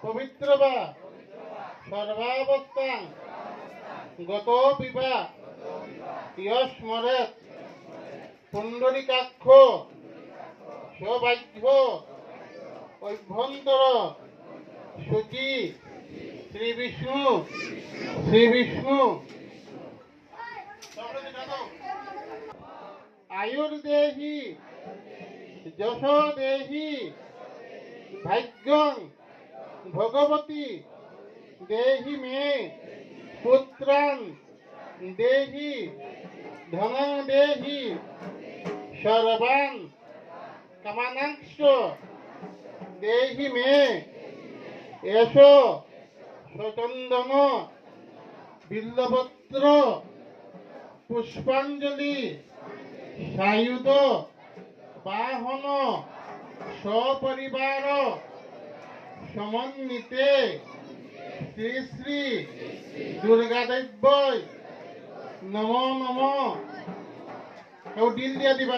পবিত্র বা সর্বাবস্থান গত বিবা ইয়স্মরেত পুণ্ডরিকাক্ষ সৌভাগ্য অভ্যন্তর শুচি শ্রী বিষ্ণু আয়ুর্দেহি যশোদেহি ভাগ্যং ভগবতী দেহি মে পুত্রান দেহি ধনং দেহি সর্বান কামানাংশ দেহি মে এসো সচন্দন বিল্লপত্র পুষ্পাঞ্জলি সায়ুধ বাহন সপরিবার সমন্বিতে শ্রী শ্রী দুর্গাদেব্যই নমো নমঃ। ডিল দিয়া দিবা।